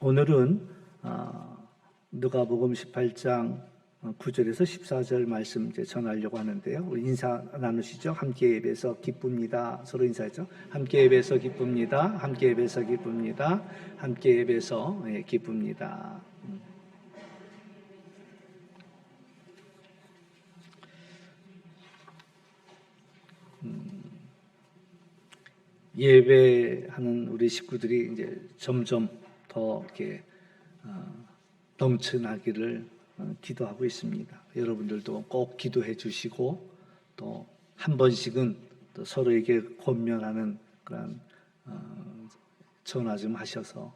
오늘은 누가복음 18장 9절에서 14절 말씀 이제 전하려고 하는데요. 우리 인사 나누시죠. 함께 예배해서 기쁩니다. 서로 인사하죠. 함께 예배해서 기쁩니다. 함께 예배해서 기쁩니다. 함께 예배해서 기쁩니다. 예배하는 우리 식구들이 이제 점점 더 이렇게 넘쳐나기를 기도하고 있습니다. 여러분들도 꼭 기도해 주시고 또 한 번씩은 또 서로에게 권면하는 그런 전화 좀 하셔서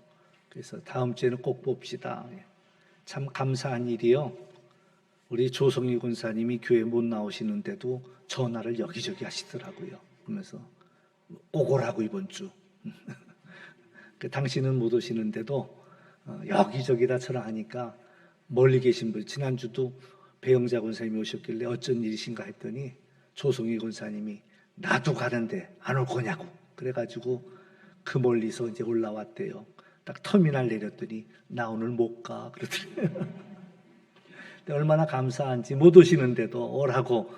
그래서 다음 주에는 꼭 봅시다. 참 감사한 일이요. 우리 조성희 군사님이 교회 못 나오시는데도 전화를 여기저기 하시더라고요. 그러면서 꼭 오라고 이번 주. 당신은 못 오시는데도 여기저기다 전화하니까 멀리 계신 분, 지난주도 배영자 권사님이 오셨길래 어쩐 일이신가 했더니 조성희 권사님이 나도 가는데 안 올 거냐고 그래가지고 그 멀리서 이제 올라왔대요. 딱 터미널 내렸더니 나 오늘 못 가 그러더래요. 얼마나 감사한지 못 오시는데도 오라고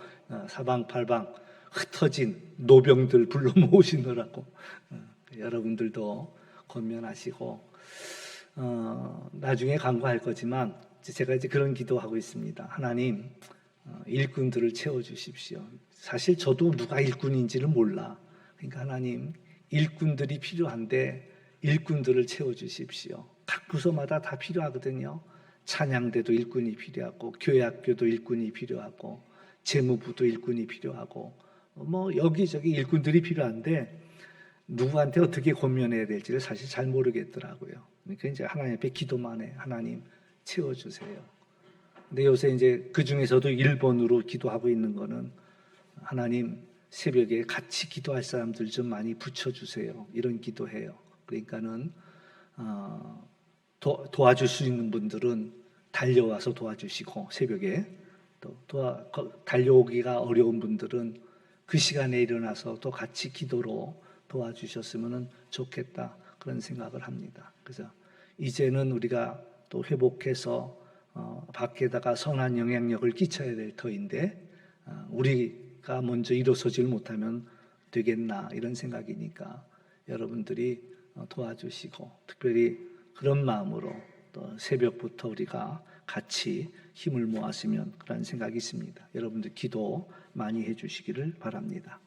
사방팔방 흩어진 노병들 불러 모으시느라고 여러분들도 권면하시고 나중에 간구할 거지만 제가 이제 그런 기도하고 있습니다. 하나님 일꾼들을 채워주십시오. 사실 저도 누가 일꾼인지를 몰라. 그러니까 하나님 일꾼들이 필요한데 일꾼들을 채워주십시오. 각 부서마다 다 필요하거든요. 찬양대도 일꾼이 필요하고 교회학교도 일꾼이 필요하고 재무부도 일꾼이 필요하고 뭐 여기저기 일꾼들이 필요한데 누구한테 어떻게 권면해야 될지를 사실 잘 모르겠더라고요. 그러니까 이제 하나님 앞에 기도만 해. 하나님 채워주세요. 근데 요새 이제 그 중에서도 1번으로 기도하고 있는 거는 하나님 새벽에 같이 기도할 사람들 좀 많이 붙여주세요. 이런 기도해요. 그러니까는 도와줄 수 있는 분들은 달려와서 도와주시고 새벽에 또 달려오기가 어려운 분들은 그 시간에 일어나서 또 같이 기도로 도와주셨으면 좋겠다 그런 생각을 합니다. 그래서 이제는 우리가 또 회복해서 밖에다가 선한 영향력을 끼쳐야 될 터인데 우리가 먼저 일어서질 못하면 되겠나 이런 생각이니까 여러분들이 도와주시고 특별히 그런 마음으로 또 새벽부터 우리가 같이 힘을 모았으면 그런 생각이 있습니다. 여러분들 기도 많이 해주시기를 바랍니다.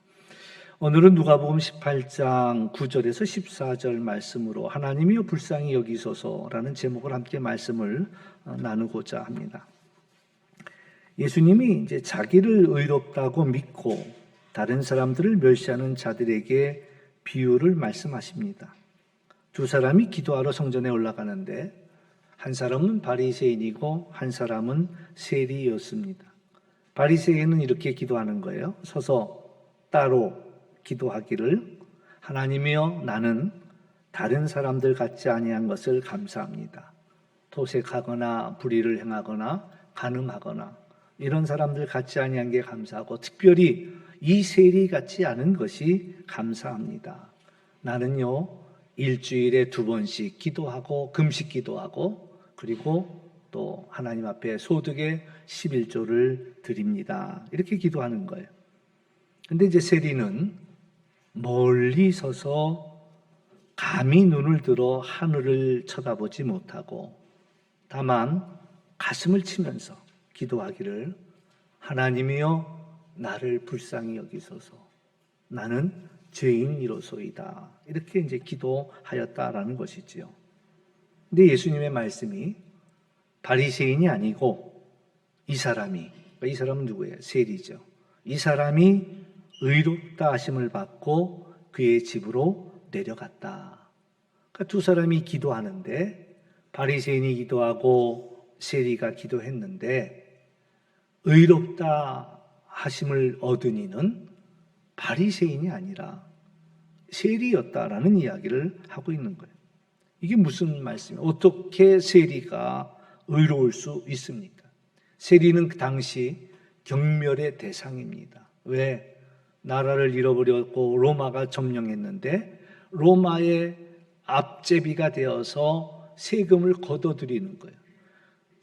오늘은 누가복음 18장 9절에서 14절 말씀으로 하나님이여 불쌍히 여기소서라는 제목을 함께 말씀을 나누고자 합니다. 예수님이 이제 자기를 의롭다고 믿고 다른 사람들을 멸시하는 자들에게 비유를 말씀하십니다. 두 사람이 기도하러 성전에 올라가는데 한 사람은 바리새인이고 한 사람은 세리였습니다. 바리새인은 이렇게 기도하는 거예요. 서서 따로 기도하기를 하나님이여 나는 다른 사람들 같지 아니한 것을 감사합니다. 토색하거나 불의를 행하거나 간음하거나 이런 사람들 같지 아니한 게 감사하고 특별히 이 세리 같지 않은 것이 감사합니다. 나는요 일주일에 2번씩 기도하고 금식 기도하고 그리고 또 하나님 앞에 소득의 11조를 드립니다. 이렇게 기도하는 거예요. 근데 이제 세리는 멀리 서서 감히 눈을 들어 하늘을 쳐다보지 못하고 다만 가슴을 치면서 기도하기를 하나님이여 나를 불쌍히 여기소서 나는 죄인이로소이다. 이렇게 이제 기도하였다라는 것이지요. 근데 예수님의 말씀이 바리새인이 아니고 이 사람은 누구예요? 세리죠. 이 사람이 의롭다 하심을 받고 그의 집으로 내려갔다. 그러니까 두 사람이 기도하는데 바리새인이 기도하고 세리가 기도했는데 의롭다 하심을 얻은 이는 바리새인이 아니라 세리였다라는 이야기를 하고 있는 거예요. 이게 무슨 말씀이에요? 어떻게 세리가 의로울 수 있습니까? 세리는 그 당시 경멸의 대상입니다. 왜? 나라를 잃어버렸고 로마가 점령했는데 로마의 앞제비가 되어서 세금을 걷어들이는 거예요.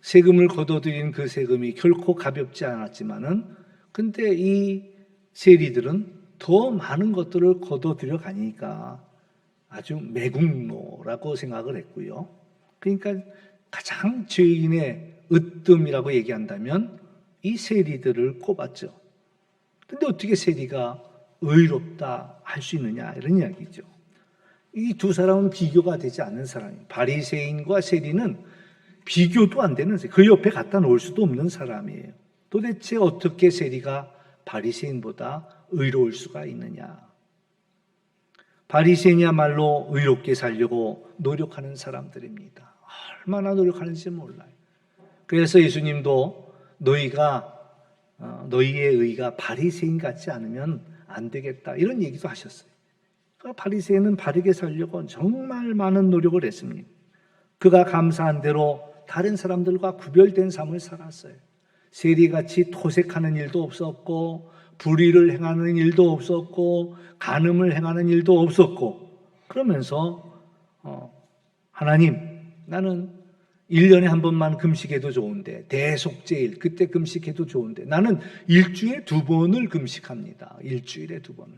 세금을 걷어들이는 그 세금이 결코 가볍지 않았지만은 근데 이 세리들은 더 많은 것들을 걷어들여 가니까 아주 매국노라고 생각을 했고요. 그러니까 가장 죄인의 으뜸이라고 얘기한다면 이 세리들을 꼽았죠. 근데 어떻게 세리가 의롭다 할 수 있느냐 이런 이야기죠. 이 두 사람은 비교가 되지 않는 사람이에요. 바리새인과 세리는 비교도 안 되는 그 옆에 갖다 놓을 수도 없는 사람이에요. 도대체 어떻게 세리가 바리새인보다 의로울 수가 있느냐? 바리새인이야말로 의롭게 살려고 노력하는 사람들입니다. 얼마나 노력하는지 몰라요. 그래서 예수님도 너희의 의가 바리새인 같지 않으면 안 되겠다 이런 얘기도 하셨어요. 그러니까 바리새인은 바르게 살려고 정말 많은 노력을 했습니다. 그가 감사한 대로 다른 사람들과 구별된 삶을 살았어요. 세리같이 토색하는 일도 없었고 불의를 행하는 일도 없었고 간음을 행하는 일도 없었고 그러면서 하나님 나는 1년에 한 번만 금식해도 좋은데 대속제일 그때 금식해도 좋은데 나는 일주일에 2번을 금식합니다. 일주일에 2번을.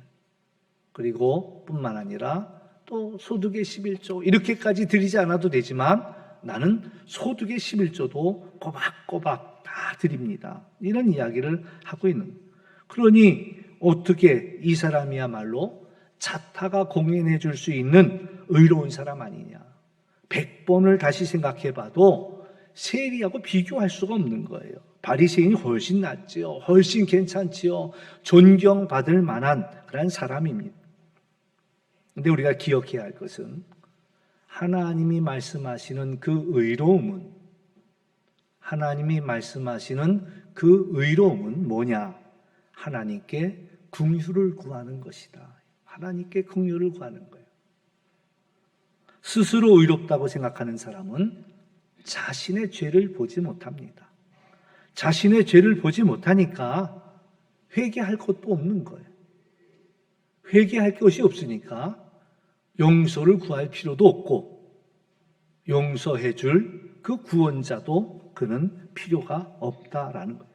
그리고 뿐만 아니라 또 소득의 11조 이렇게까지 드리지 않아도 되지만 나는 소득의 11조도 꼬박꼬박 다 드립니다. 이런 이야기를 하고 있는 거예요. 그러니 어떻게 이 사람이야말로 자타가 공인해 줄 수 있는 의로운 사람 아니냐. 100번을 다시 생각해 봐도 세리하고 비교할 수가 없는 거예요. 바리새인이 훨씬 낫지요. 훨씬 괜찮지요. 존경받을 만한 그런 사람입니다. 근데 우리가 기억해야 할 것은 하나님이 말씀하시는 그 의로움은 뭐냐? 하나님께 긍휼을 구하는 것이다. 하나님께 긍휼을 구하는 거예요. 스스로 의롭다고 생각하는 사람은 자신의 죄를 보지 못합니다. 자신의 죄를 보지 못하니까 회개할 것도 없는 거예요. 회개할 것이 없으니까 용서를 구할 필요도 없고 용서해 줄 그 구원자도 그는 필요가 없다라는 거예요.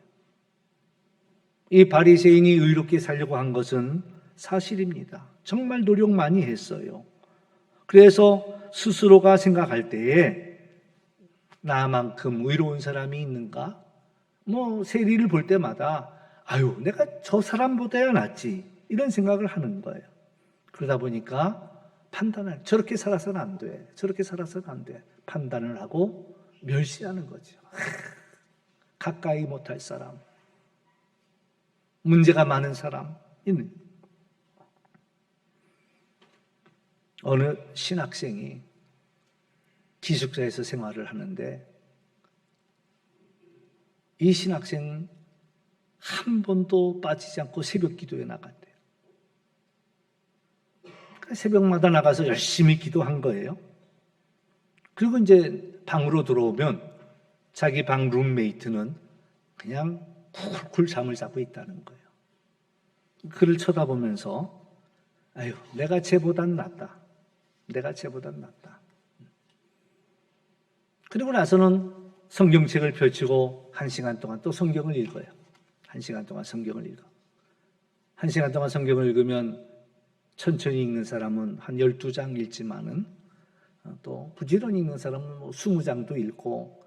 이 바리새인이 의롭게 살려고 한 것은 사실입니다. 정말 노력 많이 했어요. 그래서 스스로가 생각할 때에 나만큼 의로운 사람이 있는가? 세리를 볼 때마다 아유 내가 저 사람보다야 낫지 이런 생각을 하는 거예요. 그러다 보니까 판단을 저렇게 살아서는 안 돼. 저렇게 살아서는 안 돼. 판단을 하고 멸시하는 거죠. 가까이 못할 사람. 문제가 많은 사람. 어느 신학생이 기숙사에서 생활을 하는데 이 신학생 한 번도 빠지지 않고 새벽 기도에 나갔대요. 새벽마다 나가서 열심히 기도한 거예요. 그리고 이제 방으로 들어오면 자기 방 룸메이트는 그냥 쿨쿨 잠을 자고 있다는 거예요. 그를 쳐다보면서 아유, 내가 쟤보단 낫다. 내가 쟤보단 낫다. 그리고 나서는 성경책을 펼치고 1시간 동안 또 성경을 읽어요. 1시간 동안 성경을 읽어. 1시간 동안 성경을 읽으면 천천히 읽는 사람은 한 12장 읽지만은 또 부지런히 읽는 사람은 20장도 읽고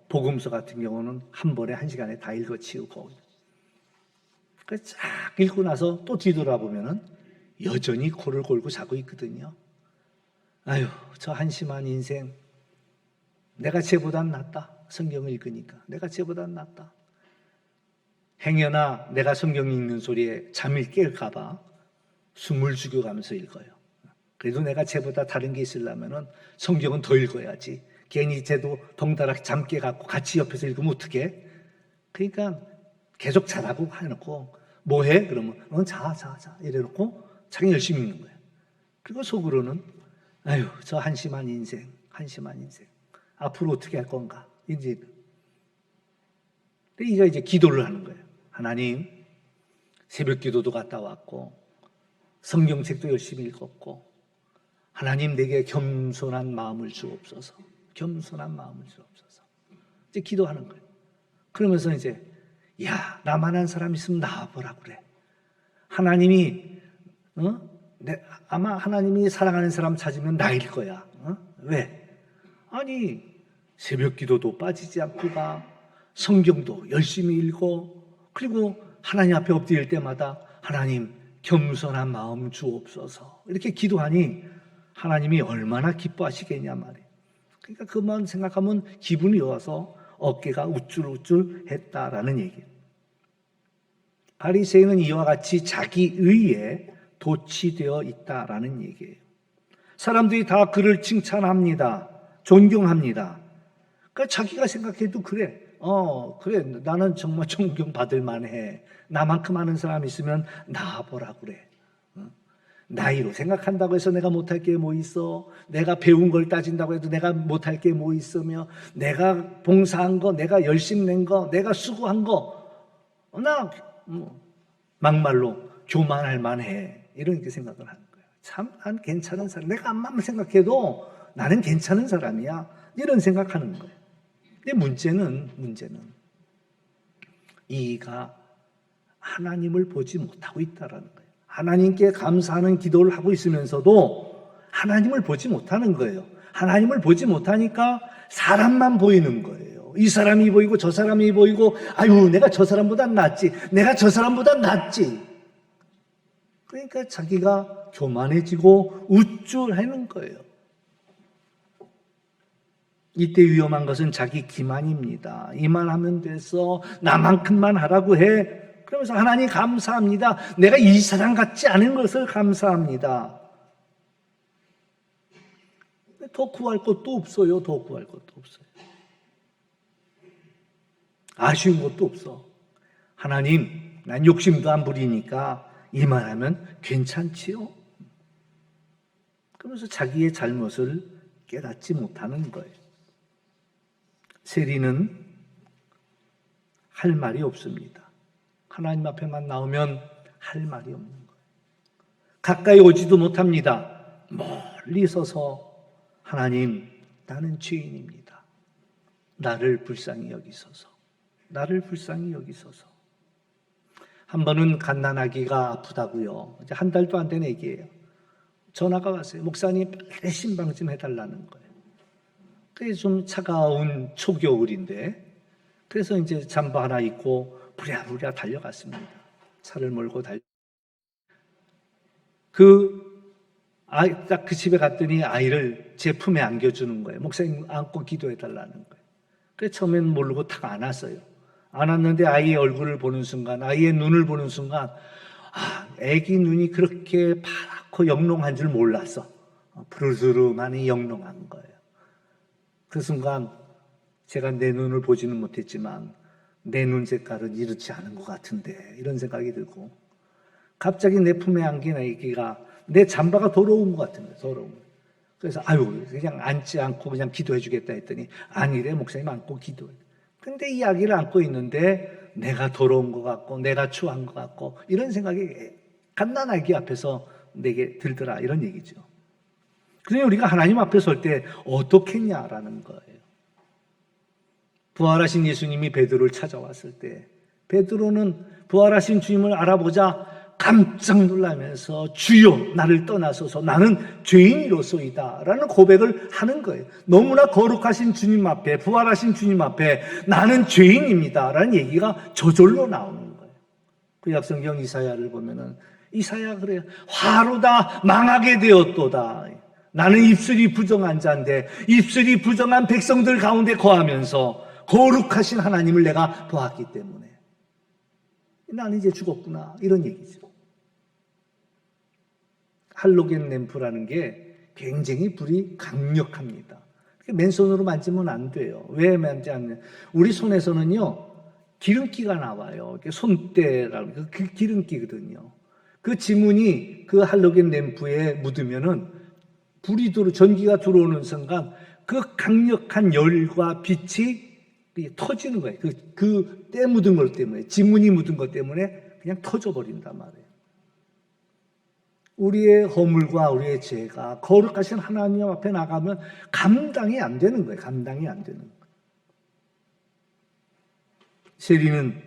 복음서 같은 경우는 한 번에 1시간에 다 읽어치우고 쫙 읽고 나서 또 뒤돌아보면은 여전히 코를 골고 자고 있거든요. 아유, 저 한심한 인생. 내가 쟤보단 낫다. 성경을 읽으니까. 내가 쟤보단 낫다. 행여나 내가 성경 읽는 소리에 잠이 깰까봐 숨을 죽여가면서 읽어요. 그래도 내가 쟤보다 다른 게 있으려면은 성경은 더 읽어야지. 괜히 쟤도 덩달아 잠 깨갖고 같이 옆에서 읽으면 어떡해? 그러니까 계속 자라고 해놓고 뭐해? 그러면 자 이래놓고 자기 열심히 읽는 거예요. 그리고 속으로는 아유 저 한심한 인생 앞으로 어떻게 할 건가? 이제 이가 이제 기도를 하는 거예요. 하나님 새벽 기도도 갔다 왔고 성경책도 열심히 읽었고 하나님 내게 겸손한 마음을 주옵소서. 겸손한 마음을 주옵소서. 이제 기도하는 거예요. 그러면서 이제 야, 나만한 사람 있으면 나와보라 그래. 하나님이 아마 하나님이 사랑하는 사람 찾으면 나일 거야. 왜? 아니 새벽 기도도 빠지지 않고 가, 성경도 열심히 읽고, 그리고 하나님 앞에 엎드릴 때마다 하나님 겸손한 마음 주옵소서 이렇게 기도하니 하나님이 얼마나 기뻐하시겠냐 말이에요. 그러니까 그만 생각하면 기분이 좋아서 어깨가 우쭐우쭐했다라는 얘기예요. 바리새인은 이와 같이 자기 의에 도취되어 있다라는 얘기예요. 사람들이 다 그를 칭찬합니다. 존경합니다. 그러니까 자기가 생각해도 그래. 그래. 나는 정말 존경받을 만해. 나만큼 아는 사람 있으면 나와보라 그래. 나이로 생각한다고 해서 내가 못할 게 뭐 있어? 내가 배운 걸 따진다고 해도 내가 못할 게 뭐 있으며, 내가 봉사한 거, 내가 열심 낸 거, 내가 수고한 거, 나 막말로 교만할 만해. 이렇게 생각을 하는 거예요. 참, 난 괜찮은 사람. 내가 암만 생각해도 나는 괜찮은 사람이야. 이런 생각하는 거예요. 근데 문제는 이가 하나님을 보지 못하고 있다라는 거예요. 하나님께 감사하는 기도를 하고 있으면서도 하나님을 보지 못하는 거예요. 하나님을 보지 못하니까 사람만 보이는 거예요. 이 사람이 보이고 저 사람이 보이고, 아유 내가 저 사람보다 낫지, 내가 저 사람보다 낫지. 그러니까 자기가 교만해지고 우쭐해는 거예요. 이때 위험한 것은 자기 기만입니다. 이만 하면 돼서 나만큼만 하라고 해. 그러면서 하나님 감사합니다. 내가 이 사람 같지 않은 것을 감사합니다. 더 구할 것도 없어요. 더 구할 것도 없어요. 아쉬운 것도 없어. 하나님, 난 욕심도 안 부리니까 이만하면 괜찮지요? 그러면서 자기의 잘못을 깨닫지 못하는 거예요. 세리는 할 말이 없습니다. 하나님 앞에만 나오면 할 말이 없는 거예요. 가까이 오지도 못합니다. 멀리 서서 하나님, 나는 죄인입니다. 나를 불쌍히 여기소서. 나를 불쌍히 여기소서. 한 번은 갓난아기가 아프다고요. 이제 한 달도 안 된 애기예요. 전화가 왔어요. 목사님 빨리 신방 좀 해달라는 거예요. 그게 좀 차가운 초겨울인데, 그래서 이제 잠바 하나 입고 부랴부랴 달려갔습니다. 차를 몰고 딱 그 집에 갔더니 아이를 제 품에 안겨주는 거예요. 목사님 안고 기도해달라는 거예요. 그래서 처음엔 모르고 탁 안았어요. 안았는데 아이의 얼굴을 보는 순간, 아이의 눈을 보는 순간, 애기 눈이 그렇게 파랗고 영롱한 줄 몰랐어. 푸르스름하니 영롱한 거예요. 그 순간 제가 내 눈을 보지는 못했지만 내 눈 색깔은 이렇지 않은 것 같은데, 이런 생각이 들고, 갑자기 내 품에 안긴 아기가 내 잠바가 더러운 것 같은 거예요. 더러운 거예요. 그래서 그냥 앉지 않고 그냥 기도해 주겠다 했더니, 아니래, 목사님 안고 기도해. 근데 이 아기를 안고 있는데 내가 더러운 것 같고 내가 추한 것 같고, 이런 생각이 갓난아기 앞에서 내게 들더라, 이런 얘기죠. 그러니 우리가 하나님 앞에 설 때 어떻겠냐라는 거예요. 부활하신 예수님이 베드로를 찾아왔을 때 베드로는 부활하신 주님을 알아보자 깜짝 놀라면서 주여 나를 떠나소서, 나는 죄인이로소이다 라는 고백을 하는 거예요. 너무나 거룩하신 주님 앞에, 부활하신 주님 앞에 나는 죄인입니다 라는 얘기가 저절로 나오는 거예요. 구약성경 이사야를 보면은 이사야 그래요. 화로다 망하게 되었도다. 나는 입술이 부정한 자인데 입술이 부정한 백성들 가운데 거하면서 거룩하신 하나님을 내가 보았기 때문에 나는 이제 죽었구나, 이런 얘기죠. 할로겐 램프라는 게 굉장히 불이 강력합니다. 맨손으로 만지면 안 돼요. 왜 만지지 않냐? 우리 손에서는요 기름기가 나와요. 손때라는 그 기름기거든요. 그 지문이 그 할로겐 램프에 묻으면은 전기가 들어오는 순간 그 강력한 열과 빛이 터지는 거예요. 그 때 묻은 것 때문에, 지문이 묻은 것 때문에 그냥 터져버린단 말이에요. 우리의 허물과 우리의 죄가 거룩하신 하나님 앞에 나가면 감당이 안 되는 거예요. 감당이 안 되는 거예요. 세리는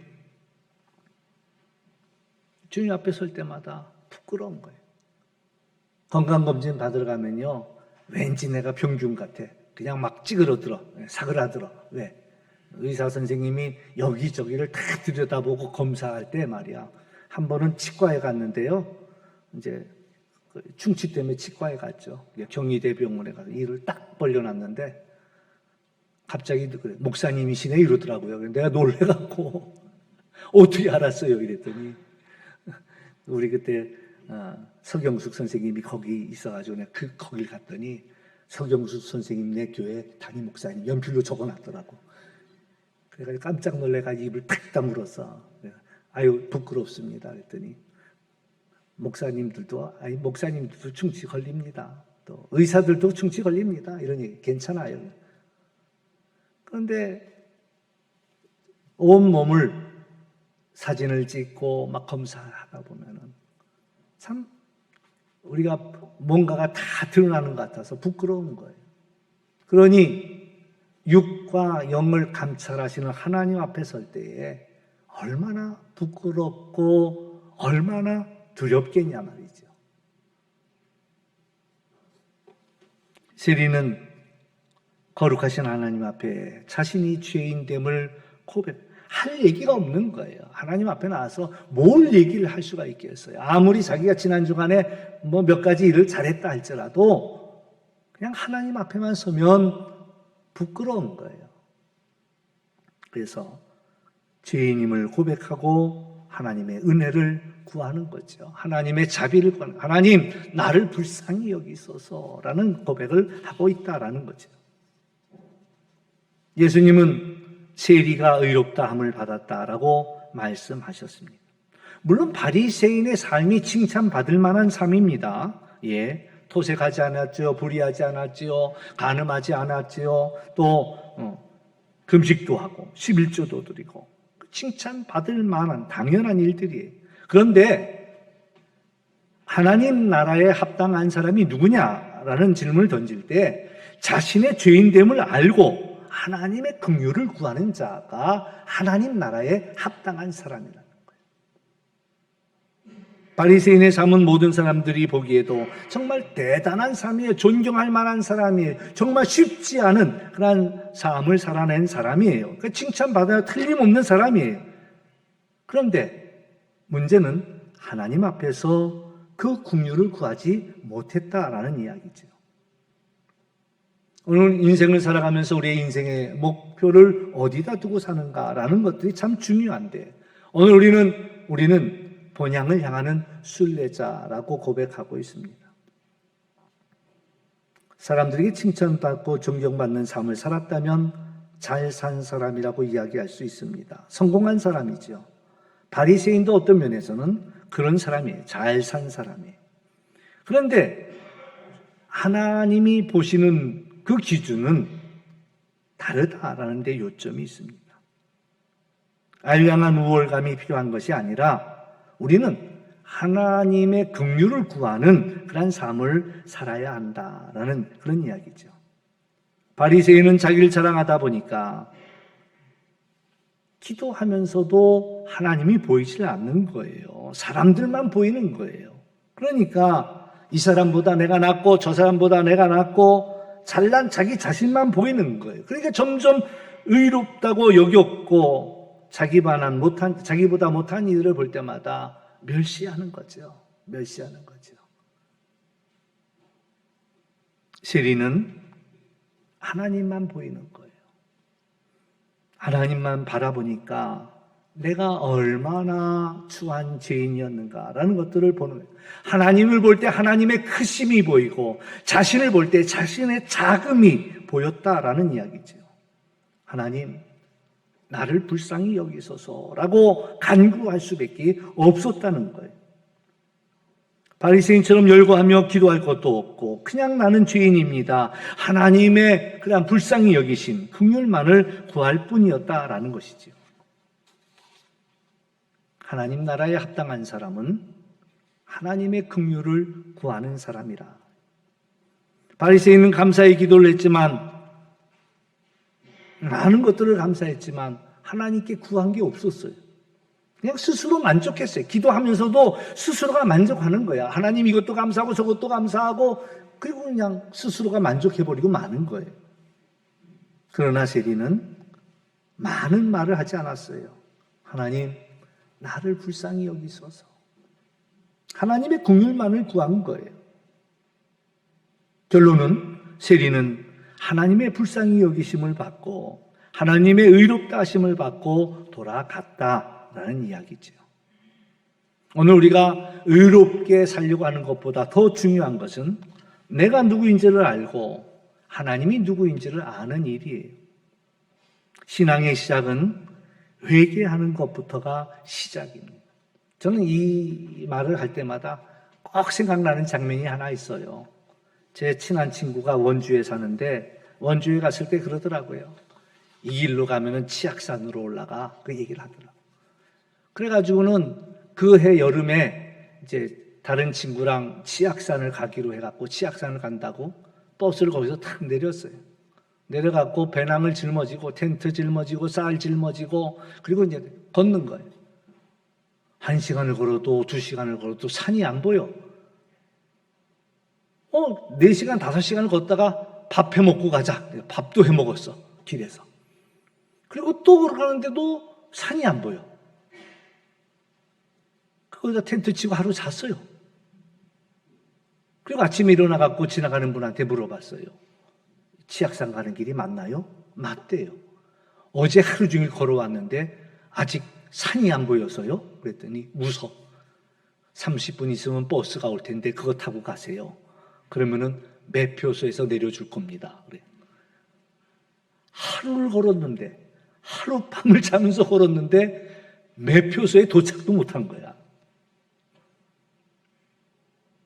주님 앞에 설 때마다 부끄러운 거예요. 건강검진 받으러 가면요, 왠지 내가 병균 같아. 그냥 막 찌그러들어, 사그라들어. 왜? 의사 선생님이 여기저기를 다 들여다보고 검사할 때 말이야. 한 번은 치과에 갔는데요. 이제 충치 때문에 치과에 갔죠. 경희대 병원에 가서 이를 딱 벌려놨는데 갑자기 그래, 목사님이시네 이러더라고요. 내가 놀래갖고 어떻게 알았어요? 이랬더니 우리 그때 서경숙 선생님이 거기 있어가지고 내가 거길 갔더니 서경숙 선생님네 교회 담임 목사님 연필로 적어놨더라고. 그래가지고 깜짝 놀래가지고 입을 탁 다물었어. 아유 부끄럽습니다. 그랬더니 목사님들도 충치 걸립니다. 또 의사들도 충치 걸립니다. 이러니 괜찮아요. 그런데 온 몸을 사진을 찍고 막 검사하다 보면은 참 우리가 뭔가가 다 드러나는 것 같아서 부끄러운 거예요. 그러니 육과 영을 감찰하시는 하나님 앞에 설 때에 얼마나 부끄럽고 얼마나 두렵겠냐 말이죠. 세리는 거룩하신 하나님 앞에 자신이 죄인됨을 할 얘기가 없는 거예요. 하나님 앞에 나와서 뭘 얘기를 할 수가 있겠어요. 아무리 자기가 지난 주간에 뭐 몇 가지 일을 잘했다 할지라도 그냥 하나님 앞에만 서면 부끄러운 거예요. 그래서 죄인임을 고백하고 하나님의 은혜를 구하는 거죠. 하나님의 자비를 구하는, 하나님 나를 불쌍히 여기소서라는 고백을 하고 있다라는 거죠. 예수님은 세리가 의롭다함을 받았다라고 말씀하셨습니다. 물론 바리새인의 삶이 칭찬받을 만한 삶입니다. 예, 토색하지 않았지요, 불의하지 않았지요, 간음하지 않았지요, 또 금식도 하고 11조도 드리고 칭찬받을 만한 당연한 일들이에요. 그런데 하나님 나라에 합당한 사람이 누구냐라는 질문을 던질 때 자신의 죄인됨을 알고 하나님의 긍휼을 구하는 자가 하나님 나라에 합당한 사람이라는 거예요. 바리새인의 삶은 모든 사람들이 보기에도 정말 대단한 삶이에요. 존경할 만한 사람이에요. 정말 쉽지 않은 그런 삶을 살아낸 사람이에요. 칭찬받아야 틀림없는 사람이에요. 그런데 문제는 하나님 앞에서 그 긍휼을 구하지 못했다라는 이야기죠. 오늘 인생을 살아가면서 우리의 인생의 목표를 어디다 두고 사는가라는 것들이 참 중요한데 오늘 우리는 본향을 향하는 순례자라고 고백하고 있습니다. 사람들에게 칭찬받고 존경받는 삶을 살았다면 잘 산 사람이라고 이야기할 수 있습니다. 성공한 사람이죠. 바리새인도 어떤 면에서는 그런 사람이에요. 잘 산 사람이에요. 그런데 하나님이 보시는 그 기준은 다르다라는 데 요점이 있습니다. 알량한 우월감이 필요한 것이 아니라 우리는 하나님의 긍휼을 구하는 그런 삶을 살아야 한다라는 그런 이야기죠. 바리새인은 자기를 자랑하다 보니까 기도하면서도 하나님이 보이질 않는 거예요. 사람들만 보이는 거예요. 그러니까 이 사람보다 내가 낫고 저 사람보다 내가 낫고 잘난 자기 자신만 보이는 거예요. 그러니까 점점 의롭다고 여겼고 자기보다 못한 이들을 볼 때마다 멸시하는 거죠. 멸시하는 거죠. 세리는 하나님만 보이는 거예요. 하나님만 바라보니까 내가 얼마나 추한 죄인이었는가라는 것들을 보는 거예요. 하나님을 볼 때 하나님의 크심이 보이고 자신을 볼 때 자신의 작음이 보였다라는 이야기죠. 하나님, 나를 불쌍히 여기소서라고 간구할 수밖에 없었다는 거예요. 바리새인처럼 열거하며 기도할 것도 없고 그냥 나는 죄인입니다. 하나님의 그런 불쌍히 여기심, 긍휼만을 구할 뿐이었다라는 것이죠. 하나님 나라에 합당한 사람은 하나님의 긍휼을 구하는 사람이라. 바리새인은 감사의 기도를 했지만, 많은 것들을 감사했지만 하나님께 구한 게 없었어요. 그냥 스스로 만족했어요. 기도하면서도 스스로가 만족하는 거야. 하나님 이것도 감사하고 저것도 감사하고, 그리고 그냥 스스로가 만족해버리고 마는 거예요. 그러나 세리는 많은 말을 하지 않았어요. 하나님, 나를 불쌍히 여기소서. 하나님의 긍휼만을 구한 거예요. 결론은 세리는 하나님의 불쌍히 여기심을 받고 하나님의 의롭다 하심을 받고 돌아갔다라는 이야기죠. 오늘 우리가 의롭게 살려고 하는 것보다 더 중요한 것은 내가 누구인지를 알고 하나님이 누구인지를 아는 일이에요. 신앙의 시작은 회개하는 것부터가 시작입니다. 저는 이 말을 할 때마다 꼭 생각나는 장면이 하나 있어요. 제 친한 친구가 원주에 사는데 원주에 갔을 때 그러더라고요. 이 길로 가면은 치악산으로 올라가, 그 얘기를 하더라고요. 그래가지고는 그 해 여름에 이제 다른 친구랑 치악산을 가기로 해갖고 치악산을 간다고 버스를 거기서 탁 내렸어요. 내려갖고 배낭을 짊어지고 텐트 짊어지고 쌀 짊어지고 그리고 이제 걷는 거예요. 1시간을 걸어도 2시간을 걸어도 산이 안 보여. 4시간, 5시간을 걷다가 밥 해먹고 가자. 밥도 해먹었어, 길에서. 그리고 또 걸어가는데도 산이 안 보여. 거기다 텐트 치고 하루 잤어요. 그리고 아침에 일어나갖고 지나가는 분한테 물어봤어요. 치악산 가는 길이 맞나요? 맞대요. 어제 하루 종일 걸어왔는데 아직 산이 안 보여서요? 그랬더니 웃어. 30분 있으면 버스가 올 텐데 그거 타고 가세요. 그러면은 매표소에서 내려줄 겁니다. 그래. 하루를 걸었는데, 하룻밤을 자면서 걸었는데 매표소에 도착도 못한 거야.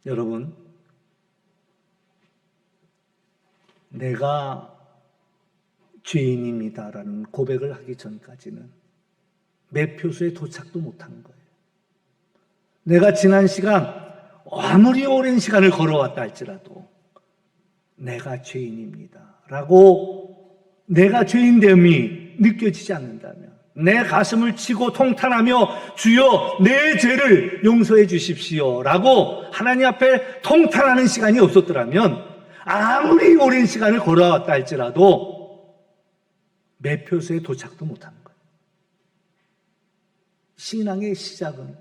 여러분, 내가 죄인입니다라는 고백을 하기 전까지는 매표소에 도착도 못한 거예요. 내가 지난 시간, 아무리 오랜 시간을 걸어왔다 할지라도 내가 죄인입니다 라고 내가 죄인됨이 느껴지지 않는다면, 내 가슴을 치고 통탄하며 주여 내 죄를 용서해 주십시오 라고 하나님 앞에 통탄하는 시간이 없었더라면, 아무리 오랜 시간을 걸어왔다 할지라도 매표소에 도착도 못한 거예요. 신앙의 시작은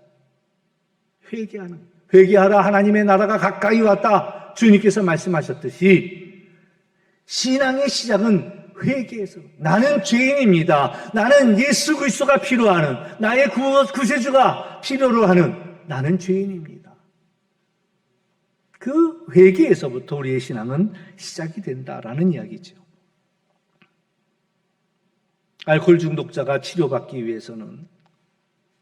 회개하는 거예요. 회개하라, 하나님의 나라가 가까이 왔다. 주님께서 말씀하셨듯이 신앙의 시작은 회개에서, 나는 죄인입니다. 나는 예수 그리스도가 필요하는, 나의 구세주가 필요로 하는 나는 죄인입니다. 그 회개에서부터 우리의 신앙은 시작이 된다라는 이야기죠. 알코올 중독자가 치료받기 위해서는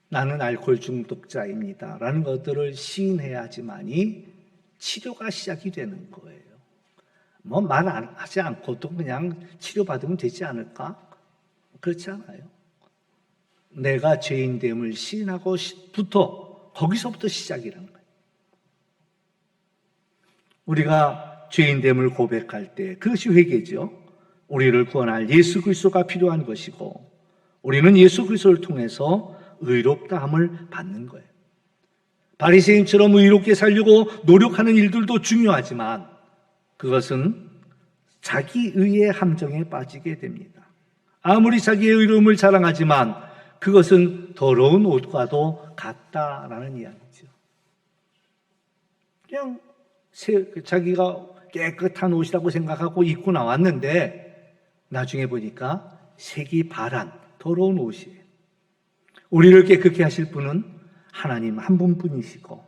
나는 알코올 중독자입니다 라는 것들을 시인해야지만이 치료가 시작이 되는 거예요. 말 하지 않고도 그냥 치료받으면 되지 않을까? 그렇지 않아요. 내가 죄인됨을 시인하고부터, 거기서부터 시작이라는 거예요. 우리가 죄인됨을 고백할 때 그것이 회개죠. 우리를 구원할 예수 그리스도가 필요한 것이고, 우리는 예수 그리스도를 통해서 의롭다함을 받는 거예요. 바리새인처럼 의롭게 살려고 노력하는 일들도 중요하지만 그것은 자기 의의 함정에 빠지게 됩니다. 아무리 자기의 의로움을 자랑하지만 그것은 더러운 옷과도 같다라는 이야기죠. 그냥 자기가 깨끗한 옷이라고 생각하고 입고 나왔는데 나중에 보니까 색이 바란 더러운 옷이에요. 우리를 깨끗게 하실 분은 하나님 한 분뿐이시고,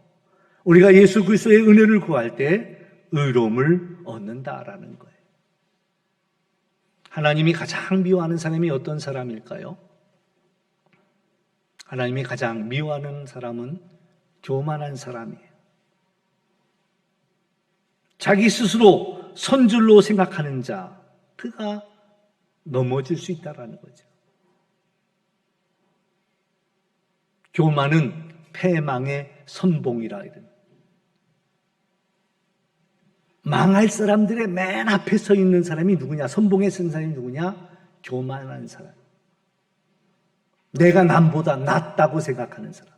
우리가 예수 그리스도의 은혜를 구할 때 의로움을 얻는다라는 거예요. 하나님이 가장 미워하는 사람이 어떤 사람일까요? 하나님이 가장 미워하는 사람은 교만한 사람이에요. 자기 스스로 선줄로 생각하는 자, 그가 넘어질 수 있다라는 거죠. 교만은 패망의 선봉이라 이런. 망할 사람들의 맨 앞에 서 있는 사람이 누구냐? 선봉에 쓴 사람이 누구냐? 교만한 사람. 내가 남보다 낫다고 생각하는 사람.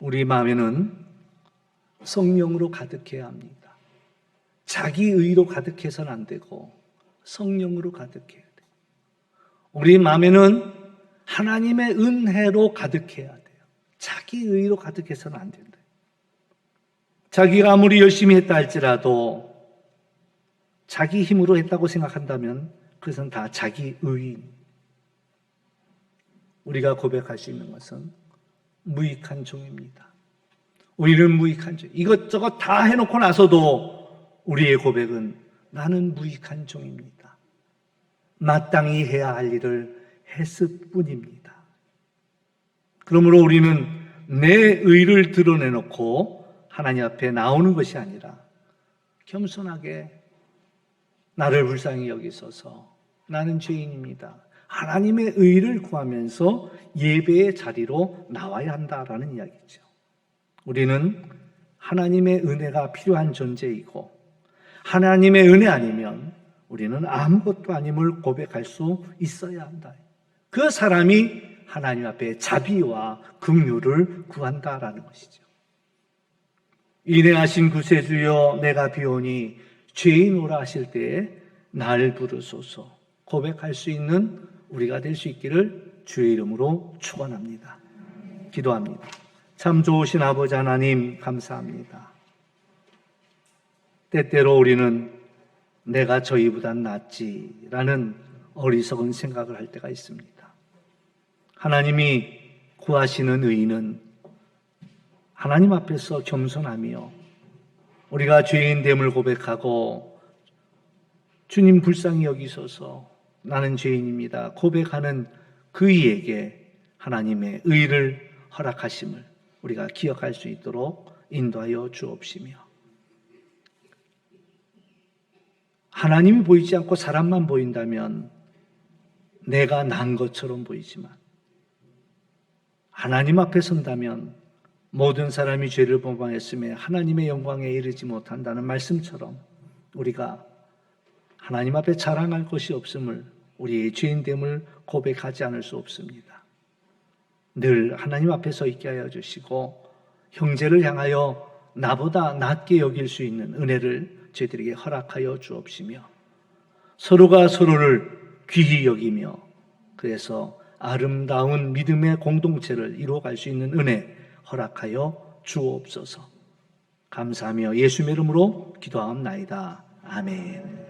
우리 마음에는 성령으로 가득해야 합니다. 자기 의로 가득해서는 안 되고 성령으로 가득해야 돼요. 우리 마음에는 하나님의 은혜로 가득해야 돼요. 자기 의로 가득해서는 안 된다. 자기가 아무리 열심히 했다 할지라도 자기 힘으로 했다고 생각한다면 그것은 다 자기 의인. 우리가 고백할 수 있는 것은 무익한 종입니다. 우리는 무익한 종. 이것저것 다 해놓고 나서도 우리의 고백은 나는 무익한 종입니다. 마땅히 해야 할 일을 했을 뿐입니다. 그러므로 우리는 내 의를 드러내놓고 하나님 앞에 나오는 것이 아니라 겸손하게 나를 불쌍히 여기소서, 나는 죄인입니다, 하나님의 의를 구하면서 예배의 자리로 나와야 한다라는 이야기죠. 우리는 하나님의 은혜가 필요한 존재이고 하나님의 은혜 아니면 우리는 아무것도 아님을 고백할 수 있어야 한다. 그 사람이 하나님 앞에 자비와 긍휼을 구한다라는 것이죠. 인내하신 구세주여 내가 비오니 죄인오라 하실 때에 날 부르소서 고백할 수 있는 우리가 될 수 있기를 주의 이름으로 축원합니다. 기도합니다. 참 좋으신 아버지 하나님 감사합니다. 때때로 우리는 내가 저희보단 낫지라는 어리석은 생각을 할 때가 있습니다. 하나님이 구하시는 의인은 하나님 앞에서 겸손하며 우리가 죄인됨을 고백하고 주님 불쌍히 여기소서 나는 죄인입니다 고백하는 그이에게 하나님의 의를 허락하심을 우리가 기억할 수 있도록 인도하여 주옵시며 하나님이 보이지 않고 사람만 보인다면 내가 난 것처럼 보이지만 하나님 앞에 선다면 모든 사람이 죄를 범하였음에 하나님의 영광에 이르지 못한다는 말씀처럼 우리가 하나님 앞에 자랑할 것이 없음을 우리의 죄인됨을 고백하지 않을 수 없습니다. 늘 하나님 앞에 서 있게 하여 주시고 형제를 향하여 나보다 낫게 여길 수 있는 은혜를 저희들에게 허락하여 주옵시며 서로가 서로를 귀히 여기며 그래서 아름다운 믿음의 공동체를 이루어갈 수 있는 은혜 허락하여 주옵소서. 감사하며 예수의 이름으로 기도하옵나이다. 아멘.